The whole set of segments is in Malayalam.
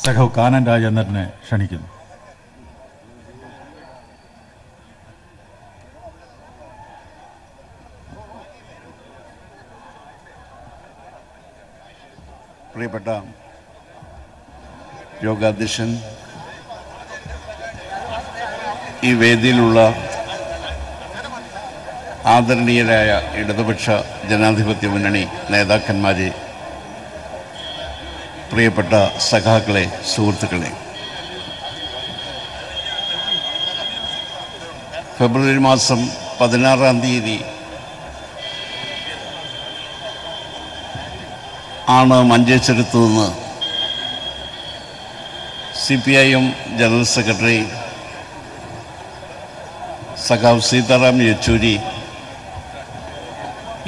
സഖാവ് കാനൻ രാജേന്ദ്രനെ ക്ഷണിക്കുന്നു. പ്രിയപ്പെട്ട യോഗാധ്യക്ഷൻ, ഈ വേദിയിലുള്ള ആദരണീയരായ ഇടതുപക്ഷ ജനാധിപത്യ മുന്നണി നേതാക്കന്മാരെ, പ്രിയപ്പെട്ട സഖാക്കളെ, സുഹൃത്തുക്കളെ, ഫെബ്രുവരി മാസം 16-ാം തീയതി ആണ് മഞ്ചേശ്വരത്ത് നിന്ന് CPIM ജനറൽ സെക്രട്ടറി സഖാവ് സീതാറാം യെച്ചൂരി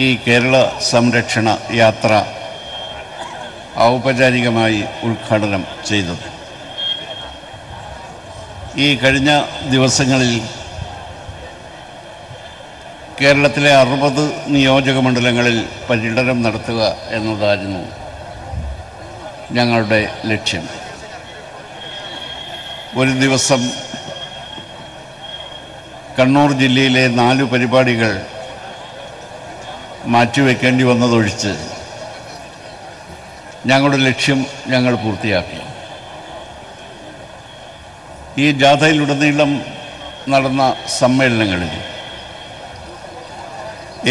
ഈ കേരള സംരക്ഷണ യാത്ര ഔപചാരികമായി ഉദ്ഘാടനം ചെയ്തത്. ഈ കഴിഞ്ഞ ദിവസങ്ങളിൽ കേരളത്തിലെ 60 നിയോജക മണ്ഡലങ്ങളിൽ പര്യടനം നടത്തുക എന്നതായിരുന്നു ഞങ്ങളുടെ ലക്ഷ്യം. ഒരു ദിവസം കണ്ണൂർ ജില്ലയിലെ 4 പരിപാടികൾ മാറ്റിവെക്കേണ്ടി വന്നതൊഴിച്ച് ഞങ്ങളുടെ ലക്ഷ്യം ഞങ്ങൾ പൂർത്തിയാക്കി. ഈ ജാഥയിലുടനീളം നടന്ന സമ്മേളനങ്ങളിൽ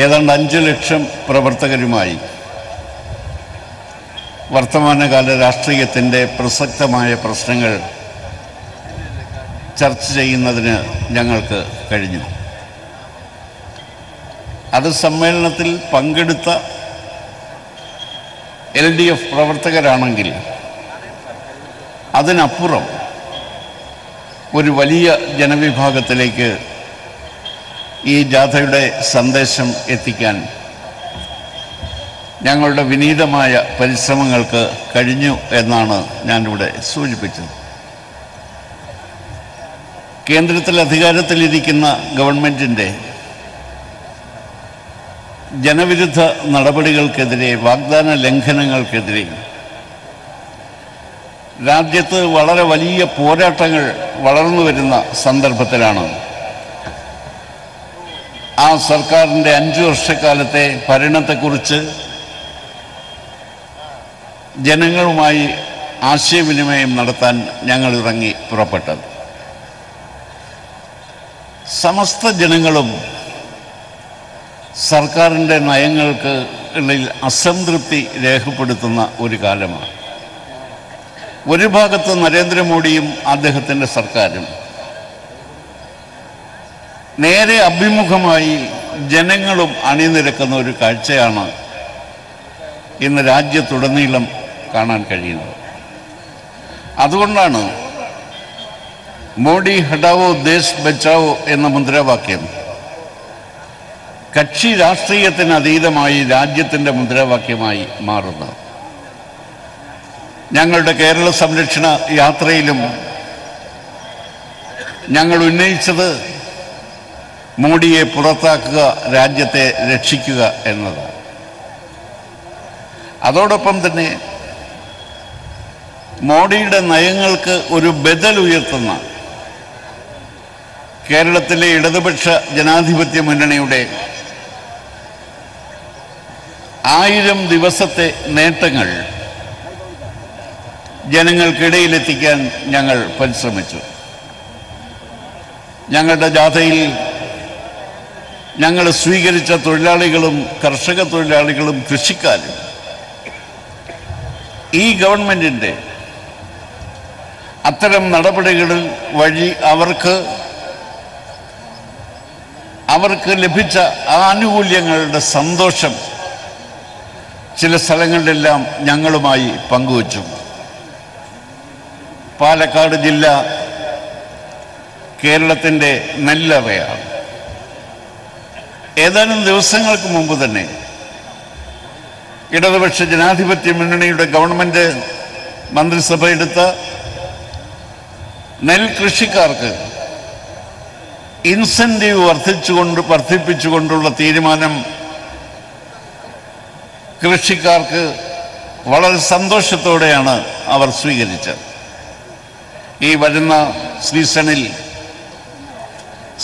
ഏതാണ്ട് 5 ലക്ഷം പ്രവർത്തകരുമായി വർത്തമാനകാല രാഷ്ട്രീയത്തിൻ്റെ പ്രസക്തമായ പ്രശ്നങ്ങൾ ചർച്ച ചെയ്യുന്നതിന് ഞങ്ങൾക്ക് കഴിഞ്ഞു. അത് സമ്മേളനത്തിൽ പങ്കെടുത്ത LDF പ്രവർത്തകരാണെങ്കിൽ അതിനപ്പുറം ഒരു വലിയ ജനവിഭാഗത്തിലേക്ക് ഈ ജാഥയുടെ സന്ദേശം എത്തിക്കാൻ ഞങ്ങളുടെ വിനീതമായ പരിശ്രമങ്ങൾക്ക് കഴിഞ്ഞു എന്നാണ് ഞാനിവിടെ സൂചിപ്പിച്ചത്. കേന്ദ്രത്തിൽ അധികാരത്തിലിരിക്കുന്ന ഗവൺമെൻറ്റിൻ്റെ ജനവിരുദ്ധ നടപടികൾക്കെതിരെ, വാഗ്ദാന ലംഘനങ്ങൾക്കെതിരെ രാജ്യത്ത് വളരെ വലിയ പോരാട്ടങ്ങൾ വളർന്നു വരുന്ന സന്ദർഭത്തിലാണ് ആ സർക്കാരിൻ്റെ 5 വർഷക്കാലത്തെ ഭരണത്തെക്കുറിച്ച് ജനങ്ങളുമായി ആശയവിനിമയം നടത്താൻ ഞങ്ങൾ ഇറങ്ങി പുറപ്പെട്ടത്. സമസ്ത ജനങ്ങളും സർക്കാരിൻ്റെ നയങ്ങൾക്ക് അസംതൃപ്തി രേഖപ്പെടുത്തുന്ന ഒരു കാലമാണ്. ഒരു ഭാഗത്ത് നരേന്ദ്രമോദിയും അദ്ദേഹത്തിൻ്റെ സർക്കാരും, നേരെ അഭിമുഖമായി ജനങ്ങളും അണിനിരക്കുന്ന ഒരു കാഴ്ചയാണ് ഇന്ന് രാജ്യത്തുടനീളം കാണാൻ കഴിയുന്നത്. അതുകൊണ്ടാണ് മോഡി ഹടാവോ ദേശ് ബച്ചാവോ എന്ന മുദ്രാവാക്യം കക്ഷി രാഷ്ട്രീയത്തിന് അതീതമായി രാജ്യത്തിൻ്റെ മുദ്രാവാക്യമായി മാറുന്നത്. ഞങ്ങളുടെ കേരള സംരക്ഷണ യാത്രയിലും ഞങ്ങൾ ഉന്നയിച്ചത് മോഡിയെ പുറത്താക്കുക, രാജ്യത്തെ രക്ഷിക്കുക എന്നതാണ്. അതോടൊപ്പം തന്നെ മോഡിയുടെ നയങ്ങൾക്ക് ഒരു ബദൽ ഉയർത്തുന്ന കേരളത്തിലെ ഇടതുപക്ഷ ജനാധിപത്യ മുന്നണിയുടെ 1000 ദിവസത്തെ നേട്ടങ്ങൾ ജനങ്ങൾക്കിടയിലെത്തിക്കാൻ ഞങ്ങൾ പരിശ്രമിച്ചു. ഞങ്ങളുടെ ജാഥയിൽ ഞങ്ങൾ സ്വീകരിച്ച തൊഴിലാളികളും കർഷക തൊഴിലാളികളും കൃഷിക്കാരും ഈ ഗവൺമെൻറ്റിൻ്റെ അത്തരം നടപടികളിൽ വഴി അവർക്ക് ലഭിച്ച ആനുകൂല്യങ്ങളുടെ സന്തോഷം ചില സ്ഥലങ്ങളിലെല്ലാം ഞങ്ങളുമായി പങ്കുവച്ചു. പാലക്കാട് ജില്ല കേരളത്തിൻ്റെ നെല്ലറയാണ്. ഏതാനും ദിവസങ്ങൾക്ക് മുമ്പ് തന്നെ ഇടതുപക്ഷ ജനാധിപത്യ മുന്നണിയുടെ ഗവൺമെൻറ് മന്ത്രിസഭ എടുത്ത നെൽകൃഷിക്കാർക്ക് ഇൻസെൻറ്റീവ് വർദ്ധിപ്പിച്ചുകൊണ്ടുള്ള തീരുമാനം കൃഷിക്കാർക്ക് വളരെ സന്തോഷത്തോടെയാണ് അവർ സ്വീകരിച്ചത്. ഈ വരുന്ന സീസണിൽ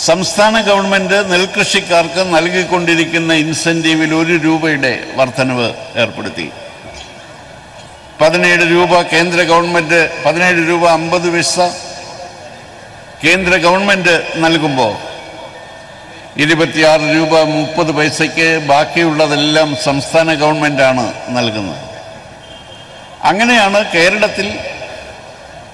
സംസ്ഥാന ഗവൺമെൻറ് നെൽകൃഷിക്കാർക്ക് നൽകിക്കൊണ്ടിരിക്കുന്ന ഇൻസെൻറ്റീവിൽ 1 രൂപയുടെ വർധനവ് ഏർപ്പെടുത്തി. 17 രൂപ കേന്ദ്ര ഗവൺമെൻറ് 17 രൂപ 50 പൈസ കേന്ദ്ര ഗവൺമെൻറ് നൽകുമ്പോൾ 26 രൂപ 30 പൈസയ്ക്ക് ബാക്കിയുള്ളതെല്ലാം സംസ്ഥാന ഗവൺമെൻറ്റാണ് നൽകുന്നത്. അങ്ങനെയാണ് കേരളത്തിൽ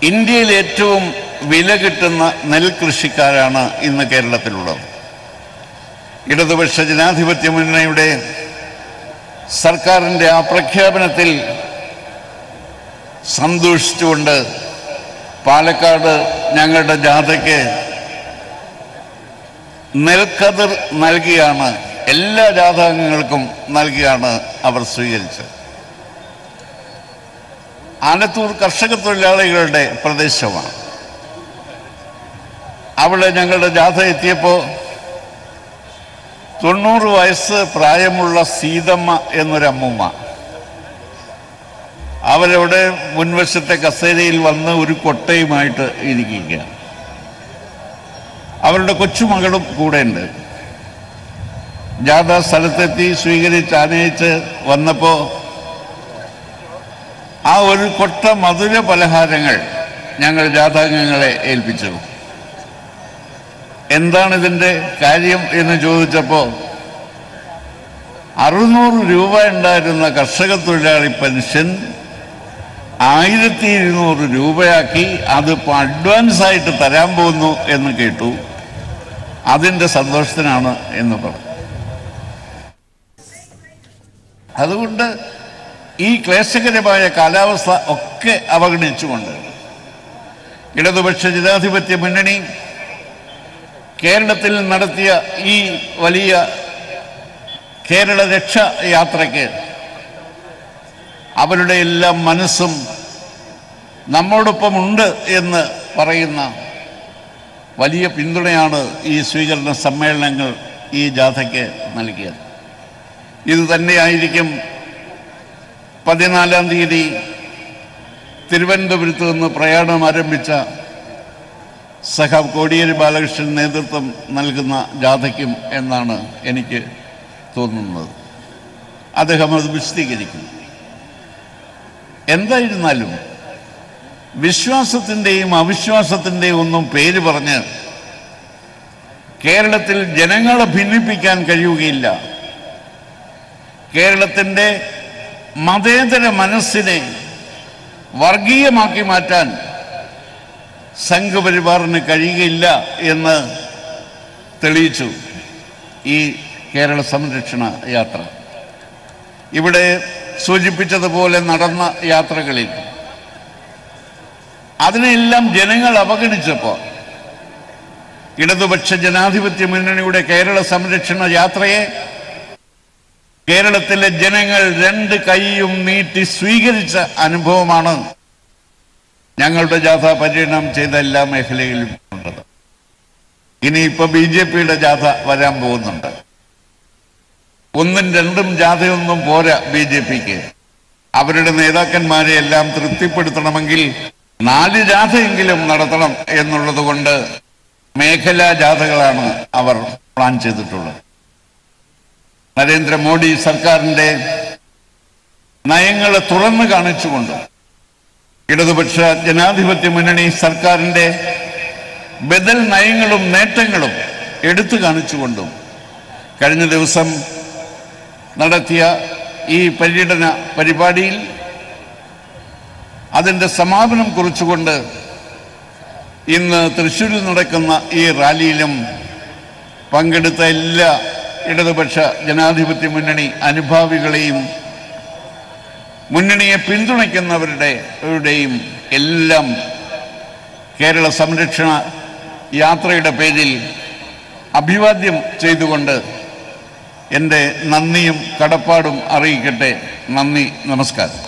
ഇന്ത്യയിൽ ഏറ്റവും വില കിട്ടുന്ന നെൽകൃഷിക്കാരാണ് ഇന്ന് കേരളത്തിലുള്ളത്. ഇടതുപക്ഷ ജനാധിപത്യ മുന്നണിയുടെ സർക്കാരിൻ്റെ ആ പ്രഖ്യാപനത്തിൽ സന്തോഷിച്ചുകൊണ്ട് പാലക്കാട് ഞങ്ങളുടെ ജാഥയ്ക്ക് നെൽക്കതിർ നൽകിയാണ്, എല്ലാ ജാഥാംഗങ്ങൾക്കും നൽകിയാണ് അവർ സ്വീകരിച്ചത്. ആലത്തൂർ കർഷക തൊഴിലാളികളുടെ പ്രദേശമാണ്. അവിടെ ഞങ്ങളുടെ ജാഥ എത്തിയപ്പോൾ 90 വയസ്സ് പ്രായമുള്ള സീതമ്മ എന്നൊരമ്മൂമ്മ അവരവിടെ മുൻവശത്തെ കസേരയിൽ വന്ന് ഒരു കൊട്ടയുമായിട്ട് ഇരിക്കുകയാണ്. അവരുടെ കൊച്ചുമകളും കൂടെ ഉണ്ട്. ജാഥ സ്ഥലത്തെത്തി സ്വീകരിച്ച് ആനയിച്ച് വന്നപ്പോൾ ആ ഒരു കൊട്ട മധുര പലഹാരങ്ങൾ ഞങ്ങൾ ജാഥാംഗങ്ങളെ ഏൽപ്പിച്ചു. എന്താണ് ഇതിൻ്റെ കാര്യം എന്ന് ചോദിച്ചപ്പോൾ 600 രൂപ ഉണ്ടായിരുന്ന കർഷക തൊഴിലാളി പെൻഷൻ 1200 രൂപയാക്കി അതിപ്പോൾ അഡ്വാൻസായിട്ട് തരാൻ പോകുന്നു എന്ന് കേട്ടു. അതിൻ്റെ സന്തോഷത്തിനാണ് എന്ന് പറഞ്ഞു. അതുകൊണ്ട് ഈ ക്ലേശകരമായ കാലാവസ്ഥ ഒക്കെ അവഗണിച്ചുകൊണ്ട് ഇടതുപക്ഷ ജനാധിപത്യ മുന്നണി കേരളത്തിൽ നടത്തിയ ഈ വലിയ കേരള രക്ഷാ യാത്രയ്ക്ക് അവരുടെ എല്ലാം മനസ്സും നമ്മോടൊപ്പമുണ്ട് എന്ന് പറയുന്ന വലിയ പിന്തുണയാണ് ഈ സ്വീകരണ സമ്മേളനങ്ങൾ ഈ ജാഥയ്ക്ക് നൽകിയത്. ഇത് തന്നെയായിരിക്കും 14-ാം തീയതി തിരുവനന്തപുരത്ത് നിന്ന് പ്രയാണം ആരംഭിച്ച സഖാവ് കോടിയേരി ബാലകൃഷ്ണൻ നേതൃത്വം നൽകുന്ന ജാഥയ്ക്കും എന്നാണ് എനിക്ക് തോന്നുന്നത്. അദ്ദേഹം അത് വിശദീകരിക്കും. എന്തായിരുന്നാലും വിശ്വാസത്തിൻ്റെയും അവിശ്വാസത്തിൻ്റെയും ഒന്നും പേര് പറഞ്ഞ് കേരളത്തിൽ ജനങ്ങളെ ഭിന്നിപ്പിക്കാൻ കഴിയുകയില്ല. കേരളത്തിൻ്റെ മതേതര മനസ്സിനെ വർഗീയമാക്കി മാറ്റാൻ സംഘപരിവാറിന് കഴിയുകയില്ല എന്ന് തെളിയിച്ചു ഈ കേരള സംരക്ഷണ യാത്ര. ഇവിടെ സൂചിപ്പിച്ചതുപോലെ നടന്ന യാത്രകളിൽ അതിനെല്ലാം ജനങ്ങൾ അവഗണിച്ചപ്പോൾ ഇടതുപക്ഷ ജനാധിപത്യ മുന്നണിയുടെ കേരള സംരക്ഷണ യാത്രയെ കേരളത്തിലെ ജനങ്ങൾ 2 കൈയും നീട്ടി സ്വീകരിച്ച അനുഭവമാണ് ഞങ്ങളുടെ ജാഥ പര്യടനം ചെയ്ത എല്ലാ മേഖലയിലും ഉള്ളത്. ഇനിയിപ്പോൾ BJPയുടെ ജാഥ വരാൻ പോകുന്നുണ്ട്. 1ഉം 2ഉം ജാഥയൊന്നും പോരാ BJPക്ക്. അവരുടെ നേതാക്കന്മാരെ എല്ലാം തൃപ്തിപ്പെടുത്തണമെങ്കിൽ 4 ജാഥയെങ്കിലും നടത്തണം എന്നുള്ളത് കൊണ്ട് മേഖലാ ജാഥകളാണ് അവർ പ്ലാൻ ചെയ്തിട്ടുള്ളത്. നരേന്ദ്രമോദി സർക്കാരിൻ്റെ നയങ്ങളെ തുറന്നു കാണിച്ചുകൊണ്ട് ഇടതുപക്ഷ ജനാധിപത്യ മുന്നണി സർക്കാരിൻ്റെ ബദൽ നയങ്ങളും നേട്ടങ്ങളും എടുത്തു കാണിച്ചുകൊണ്ടും കഴിഞ്ഞ ദിവസം നടത്തിയ ഈ പര്യടന പരിപാടിയിൽ അതിൻ്റെ സമാപനം കുറിച്ചുകൊണ്ട് ഇന്ന് തൃശ്ശൂരിൽ നടക്കുന്ന ഈ റാലിയിലും പങ്കെടുത്ത എല്ലാ ഇടതുപക്ഷ ജനാധിപത്യ മുന്നണി അനുഭാവികളെയും മുന്നണിയെ പിന്തുണയ്ക്കുന്നവരുടെയും എല്ലാം കേരള സംരക്ഷണ യാത്രയുടെ പേരിൽ അഭിവാദ്യം ചെയ്തുകൊണ്ട് എൻ്റെ നന്ദിയും കടപ്പാടും അറിയിക്കട്ടെ. നന്ദി, നമസ്കാരം.